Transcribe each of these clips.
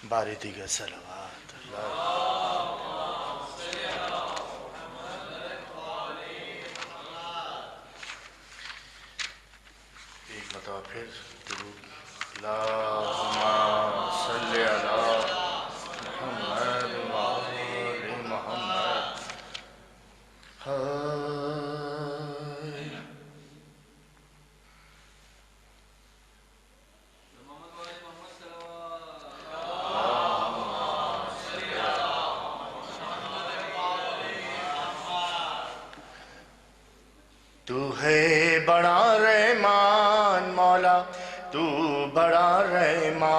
باری دیگر صلوات اللہ. ایک مرتبہ پھر درود. اللہم صلی علی محمد وآل محمد. تو ہے بڑا رحمان مولا، تو بڑا رحمان.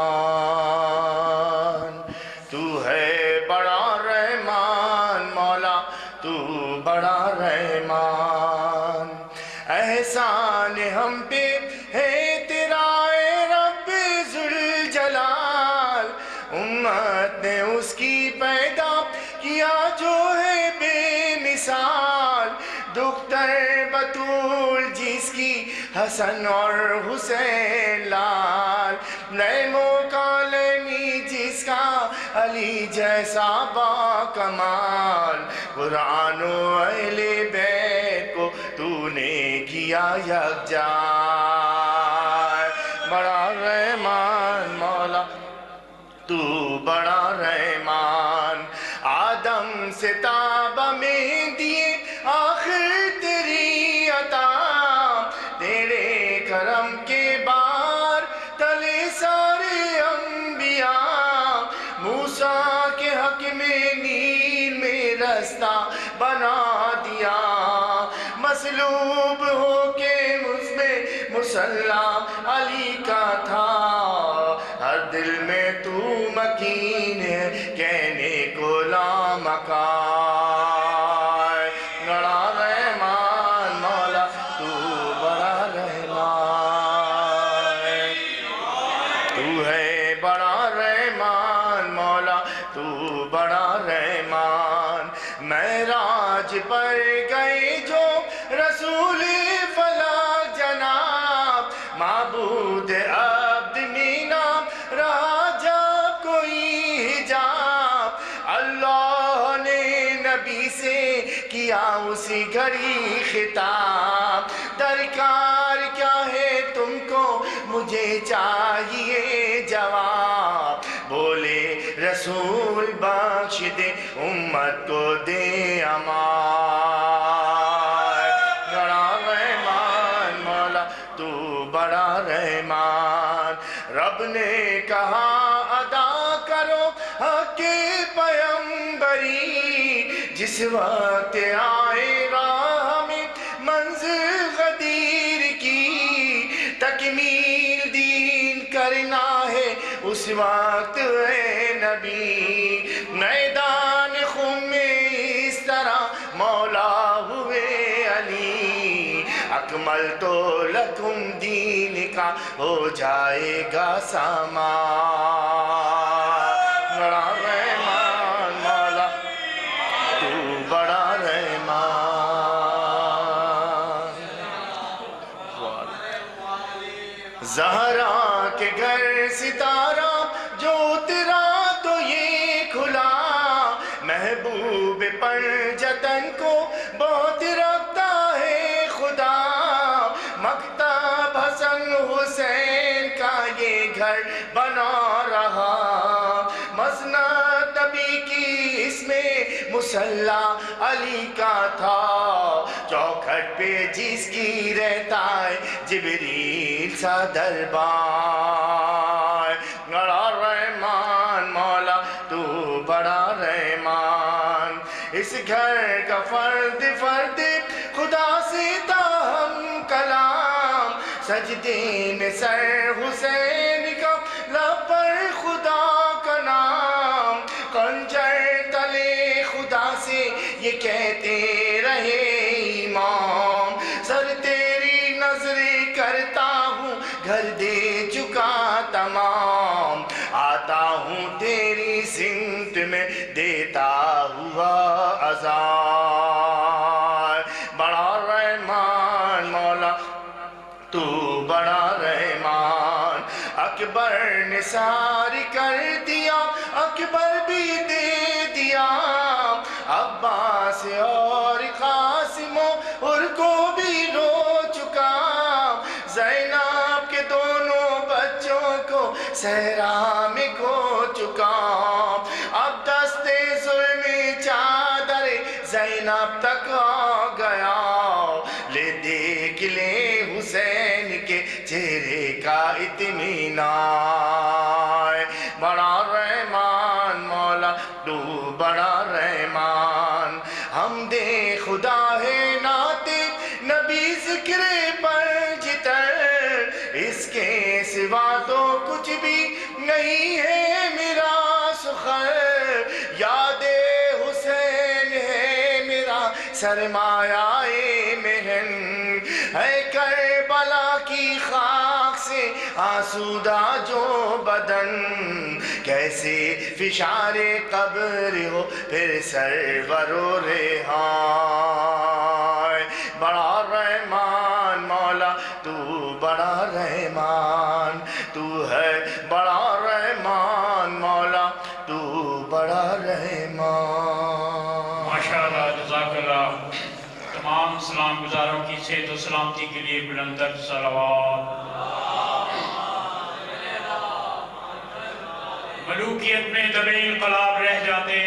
تو ہے بڑا رحمان مولا، تو بڑا رحمان. احسان ہم پہ ہے تیرا اے رب ذوالجلال. امت نے اس کی پیدا کیا جو ہے بے مثال. دختر بطول جس کی حسن اور حسین لال. نیمو کالمی جس کا علی جیسا با کمال. قرآن و اہل بیت کو تو نے کیا یکجا. بڑا رحمان مولا، تو بڑا رحمان. آدم سے تابہ میں دیے آخر تیری عطا. تیرے کرم کے بار تلے سارے انبیاء. موسیٰ کے حق میں نیل میں رستہ بنا دیا. مصلوب ہو کے مجھ میں مصلی علی کا تھا. ہر دل میں تو مکین ہے کہنے کو لامکان. بڑا رحمان مولا، تو بڑا رحمان. تو ہے بڑا رحمان مولا، تو بڑا رحمان. معراج پر گئے جو رسول فلاح جناب. معبود عبد مینا رہا جب کوئی حجاب. اللہ نے نبی سے کیا اسی گھڑی خطاب. درکار کیا ہے تم کو مجھے چاہیے جواب. بولے رسول بخش دے امت کو دے امان. بڑا رحمان مولا، تو بڑا رحمان. رب نے کہا ادا کرو حق پیمبری. جس وقت آئے راہ میں منزل غدیر کی. تکمیل دین کرنا ہے اس وقت اے نبی. میدان خون میں اس طرح مولا ہوئے علی. اکمل تو لکم دین کا ہو جائے گا سامان. بڑا رحمان مولا، تو بڑا رحمان. زہرا کے گھر ستارہ جو اترا تو یہ کھلا. محبوب پر جتن کو بہت رکھتا ہے خدا. مکتب حسن حسین کا یہ گھر بنا رہا. مسند نبی کی اس میں مصلی علی کا تھا. چوکھٹ پہ جس کی رہتا ہے جبریل سا دربار. بڑا رحمان مولا، تو بڑا رحمان. اس گھر کا فرد فرد خدا سے تاہم کلام. سجدے میں سر حسین کا لب پر خدا کا نام. خنجر تلے خدا سے یہ کہتے رہے امام. سر تیری نظر کرتا ہوں گھر دے چکا تمام. آتا ہوں تیری سمت میں دیتا ہوا اذان. بڑا رحمان مولا، تو بڑا رحمان. اکبر نے ساری کر دیا اکبر بھی دے دیا، عباس اور قاسم اور کو بھی رو چکا، زینب کے دونوں بچوں کو صحرا میں کھو چکا، اب دستے ظلم چادر زینب تک آ گیا، لے دیکھ لے حسین کے چہرے کا اطمینان، بڑا رحمان مولا تو بڑا رحمان، ہم دے خدا ہے نعت نبی ذکر پر جتر، اس کے سوا تو کچھ بھی نہیں ہے میرا سخر، یاد حسین ہے میرا سرمایہ مہن، ہے کربلا کی خاک سے آسودہ جو بدن، کیسے فشار قبر ہو پھر سرور و ریحان، بڑا رحمان مولا تو بڑا رحمان، تو ہے بڑا رحمان مولا تو بڑا رحمان۔ ماشاءاللہ، جزاک اللہ۔ تمام سلام گزاروں کی صحت و سلامتی کے لیے بلند تر صلوات۔ ملوکیت میں دب انقلاب رہ جاتے،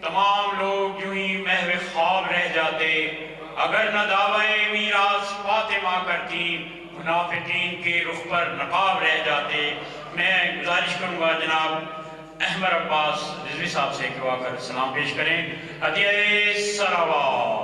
تمام لوگ یوں ہی محو خواب رہ جاتے، اگر نہ دعوی میراث فاطمہ کرتی، منافقین کے رخ پر نقاب رہ جاتے۔ میں گزارش کروں گا جناب احمد عباس رضوی صاحب سے کہ وہ آ کر سلام پیش کریں۔ عطیہ صلوات۔